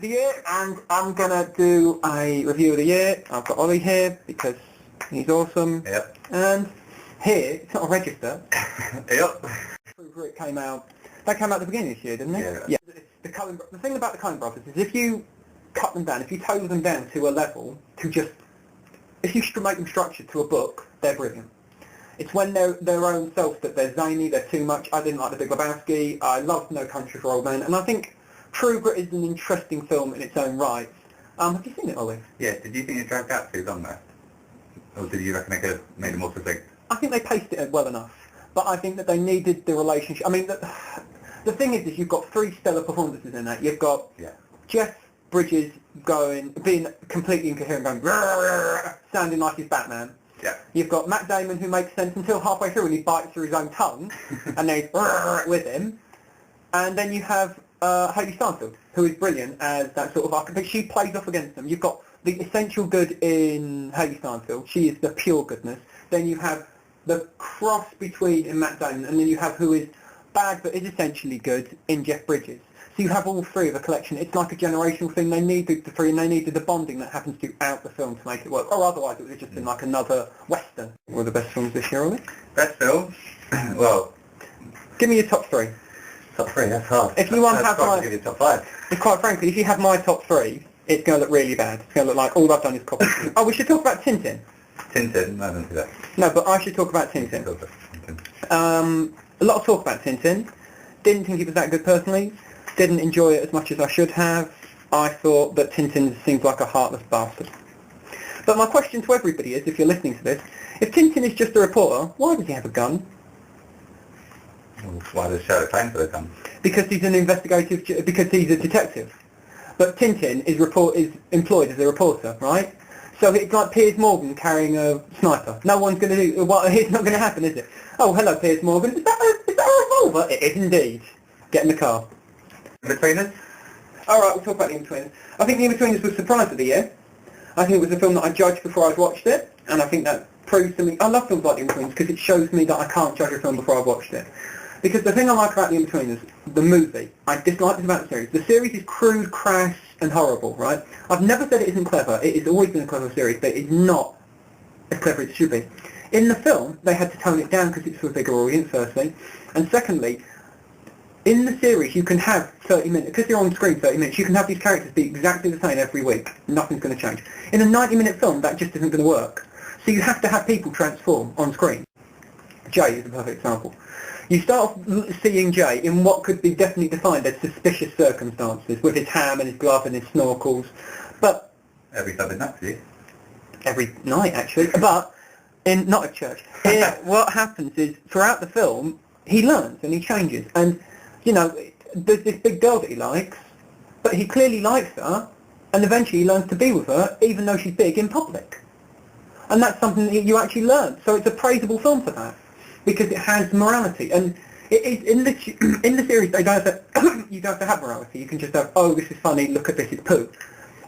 the year, and I'm going to do a review of the year. I've got Ollie here because he's awesome. Yep. And here, it's not a register. Yep. True Grit came out. That came out at the beginning of this year, didn't it? Yeah. The thing about the Coen brothers is if you cut them down, if you total them down to a level, if you make them structured to a book, they're brilliant. It's when they're their own self that they're zany, they're too much. I didn't like The Big Lebowski. I loved No Country for Old Men, and I think True Grit is an interesting film in its own right. Have you seen it, Ollie? Yeah. Did you think it dragged out too long there, or did you reckon they could have made it more succinct? I think they paced it well enough, but I think that they needed the relationship. I mean, the thing is you've got three stellar performances in that. You've got Jeff Bridges being completely incoherent, going sounding like he's Batman. Yeah. You've got Matt Damon, who makes sense until halfway through when he bites through his own tongue, and then he's with him. And then you have Hayley Steinfeld, who is brilliant as that sort of archetype. She plays off against them. You've got the essential good in Hayley Steinfeld. She is the pure goodness. Then you have the cross between Matt Damon, and then you have who is bad but is essentially good in Jeff Bridges. So you have all three of a collection. It's like a generational thing. They needed the three, and they needed the bonding that happens throughout the film to make it work. Or otherwise, it would have just been like another Western. What were the best films this year, Ollie? Best film? Well, give me your top three. Top three, that's hard. If you want to have give you top five. Quite frankly, if you have my top three, it's going to look really bad. It's going to look like all I've done is copy. Oh, we should talk about Tintin. Tintin? No, don't do that. No, but I should talk about Tintin. A lot of talk about Tintin. Didn't think it was that good personally. Didn't enjoy it as much as I should have. I thought that Tintin seems like a heartless bastard. But my question to everybody is, if you're listening to this, if Tintin is just a reporter, why does he have a gun? Well, why does Sherlock claim for the gun? Because he's because he's a detective. But Tintin is employed as a reporter, right? So it's like Piers Morgan carrying a sniper. No one's going to do... Well, it's not going to happen, is it? Oh, hello, Piers Morgan. Is that a revolver? It is indeed. Get in the car. In-Betweeners? All right, we'll talk about The In-Betweeners. I think The In-Betweeners was surprise of the year. I think it was a film that I judged before I'd watched it, and I think that proves to me... I love films like The In-Betweeners because it shows me that I can't judge a film before I've watched it. Because the thing I like about The In-Betweeners, the movie, I dislike this about the series. The series is crude, crass, and horrible, right? I've never said it isn't clever. It has always been a clever series, but it's not as clever as it should be. In the film, they had to tone it down because it's for a bigger audience, firstly. And secondly, in the series, you can have 30 minutes, because you're on screen 30 minutes, you can have these characters be exactly the same every week. Nothing's going to change. In a 90-minute film, that just isn't going to work. So you have to have people transform on screen. Jay is a perfect example. You start off seeing Jay in what could be definitely defined as suspicious circumstances, with his ham and his glove and his snorkels. But every Sunday night, do you? Every night, actually. But not at church. Here, what happens is, throughout the film, he learns and he changes. And, you know, there's this big girl that he likes, but he clearly likes her, and eventually he learns to be with her, even though she's big in public. And that's something that you actually learn. So it's a praisable film for that, because it has morality. And it is in the series, they don't have to, you don't have to have morality. You can just have, oh, this is funny, look at this, it's poo.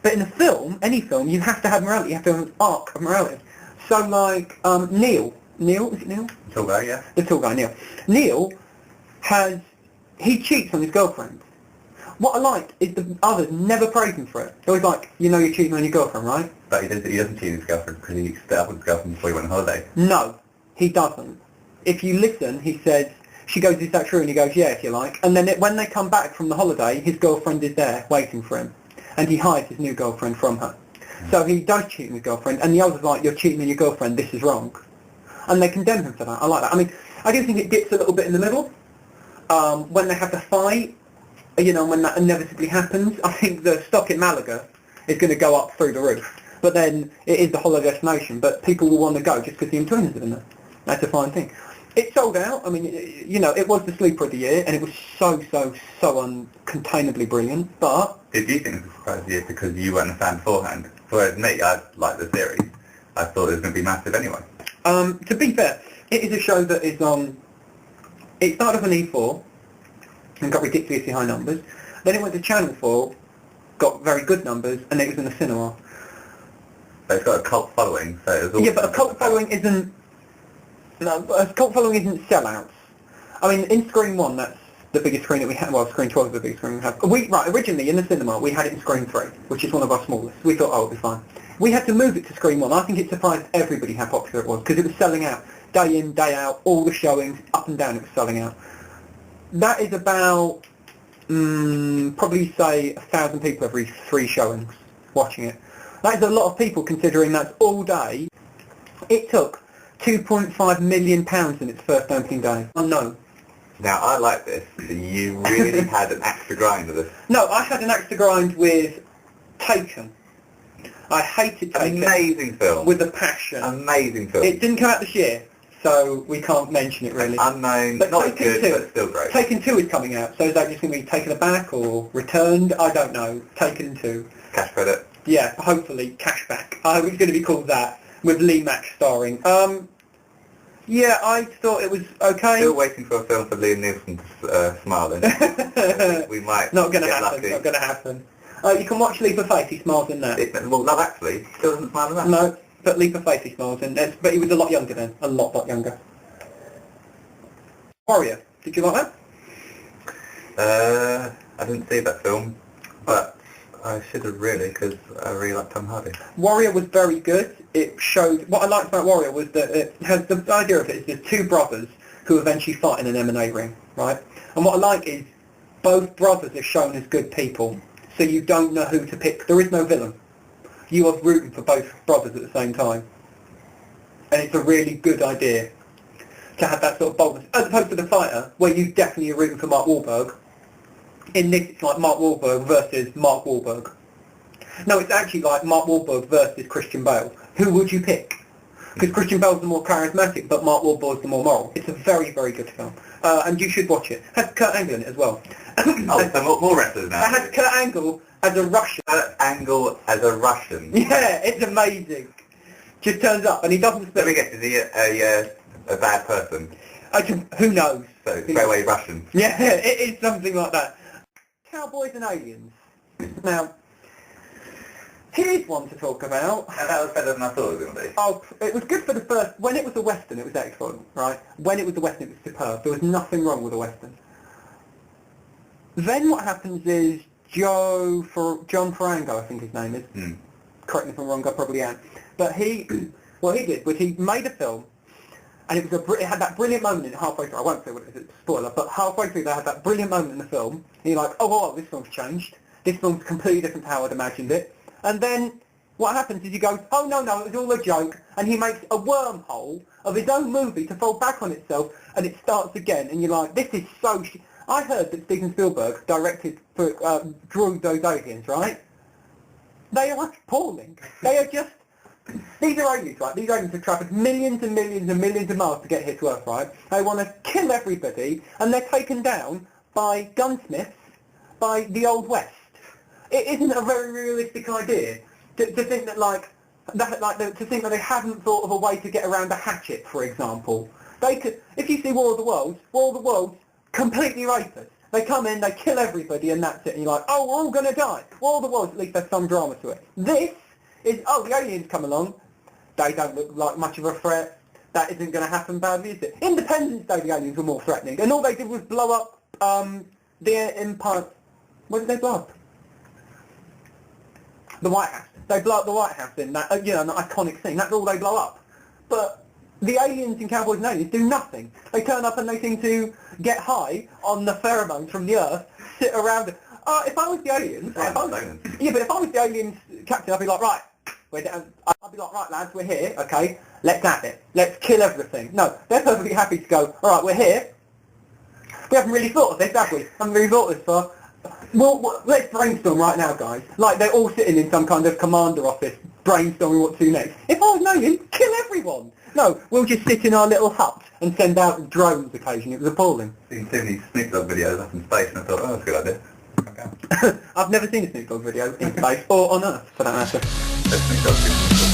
But in a film, any film, you have to have morality. You have to have an arc of morality. So like Neil, is it Neil? The tall guy, yeah. The tall guy, Neil. Neil he cheats on his girlfriend. What I like is the others never praise him for it. So he's like, you know you're cheating on your girlfriend, right? But he doesn't cheat on his girlfriend because he split up with his girlfriend before he went on holiday. No, he doesn't. If you listen, he says, she goes, is that true? And he goes, yeah, if you like. And then when they come back from the holiday, his girlfriend is there waiting for him. And he hides his new girlfriend from her. So he does cheat on his girlfriend, and the other's like, you're cheating on your girlfriend, this is wrong. And they condemn him for that. I like that. I mean, I do think it dips a little bit in the middle. When they have the fight, you know, when that inevitably happens, I think the stock in Malaga is going to go up through the roof. But then it is the holiday destination, but people will want to go just because the In-Betweeners are in there. That's a fine thing. It sold out. I mean, you know, it was the sleeper of the year, and it was so uncontainably brilliant, but... Did you think it was a surprise of the year because you weren't a fan beforehand? Whereas me, I liked the series. I thought it was going to be massive anyway. To be fair, it is a show that is on... It started off on E4 and got ridiculously high numbers. Then it went to Channel 4, got very good numbers, and it was in the cinema. But it's got a cult following, so it was... Yeah, but a cult following isn't... No, a cult following isn't sellouts. I mean, in Screen 1, that's the biggest screen that we had. Well, screen 12 is the biggest screen we had. Originally in the cinema we had it in screen 3, which is one of our smallest. We thought, oh, it'll be fine. We had to move it to screen 1. I think it surprised everybody how popular it was because it was selling out day in, day out, all the showings, up and down it was selling out. That is about probably say 1,000 people every 3 showings watching it. That is a lot of people considering that's all day. It took £2.5 million in its first opening day. Unknown. Now, I like this. You really had an axe to grind with this. No, I had an axe to grind with Taken. I hated Taken. Amazing film. With a passion. Amazing film. It didn't come out this year, so we can't mention it really. Unknown, but not as Taken good, 2, but still great. Taken 2 is coming out, so is that just going to be taken back or returned? I don't know. Taken 2. Cash credit. Yeah, hopefully, cashback. I was going to be called that, with Lee Mack starring. Yeah, I thought it was okay. Still waiting for a film for Liam Neeson to smile in. We might Not going to get happen, lucky. not going to happen. You can watch Leap of Faith, he smiles in that. Well, Love Actually still doesn't smile in that. No, but Leap of Faith he smiles in. But he was a lot younger then, a lot younger. Warrior, did you like I didn't see that film, but I should have really, because I really like Tom Hardy. Warrior was very good. It showed, what I liked about Warrior was that it has, the idea of it is there's 2 brothers who eventually fight in an MMA ring, right? And what I like is both brothers are shown as good people, so you don't know who to pick. There is no villain. You are rooting for both brothers at the same time. And it's a really good idea to have that sort of boldness, as opposed to The Fighter, where you definitely are rooting for Mark Wahlberg. In this, it's like Mark Wahlberg versus Mark Wahlberg. No, it's actually like Mark Wahlberg versus Christian Bale. Who would you pick? Because Christian Bale's the more charismatic, but Mark Wahlberg's the more moral. It's a very, very good film. And you should watch it. It has Kurt Angle in it as well. Oh, so more wrestlers now. It has Kurt Angle as a Russian. Kurt Angle as a Russian. Yeah, it's amazing. Just turns up and he doesn't speak. Let me guess, is he a bad person? Who knows? So, straight away Russian. Yeah, it is something like that. Cowboys and Aliens. Now, here's one to talk about. And that was better than I thought it was going to be. Oh, it was good for the first... When it was a Western, it was excellent, right? When it was a Western, it was superb. There was nothing wrong with a Western. Then what happens is John Ferrango, I think his name is. Correct me if I'm wrong, I probably am. But what he did was he made a film, and it had that brilliant moment in halfway through. I won't say what it is, it's a spoiler, but halfway through they had that brilliant moment in the film, and you're like, oh, this film's changed. This film's completely different to how I'd imagined it. And then what happens is he goes, oh, no, it was all a joke, and he makes a wormhole of his own movie to fall back on itself, and it starts again, and you're like, this is so... I heard that Steven Spielberg drew those aliens, right? They are appalling. They are just... These are aliens, right? These aliens have travelled millions and millions and millions of miles to get here to Earth, right? They want to kill everybody, and they're taken down by gunsmiths, by the Old West. It isn't a very realistic idea to think that to think that they haven't thought of a way to get around a hatchet, for example. They could, if you see War of the Worlds, completely racist. They come in, they kill everybody, and that's it. And you're like, oh, we're all going to die. War of the Worlds, at least there's some drama to it. This is, oh, the aliens come along. They don't look like much of a threat. That isn't going to happen badly, is it? Independence Day, the aliens were more threatening. And all they did was blow up the Empire. What did they blow up? The White House. They blow up the White House in that, an iconic scene. That's all they blow up. But the aliens in Cowboys and Aliens do nothing. They turn up and they seem to get high on the pheromones from the Earth, sit around. If I was the aliens, but if I was the aliens captain, I'd be like, right, we're down. I'd be like, right, lads, we're here. Okay, let's have it. Let's kill everything. No, they're perfectly happy to go. All right, we're here. We haven't really thought of this, have we? Haven't really thought of this far. Well, let's brainstorm right now, guys. Like, they're all sitting in some kind of commander office brainstorming what to do next. If I was an alien, kill everyone. No, we'll just sit in our little hut and send out drones occasionally. It was appalling. Seen too many Snoop Dogg videos up in space, and I thought, oh, that's a good idea. I've never seen a Snoop Dogg video in space, or on Earth, for that matter. Snoop Dogg.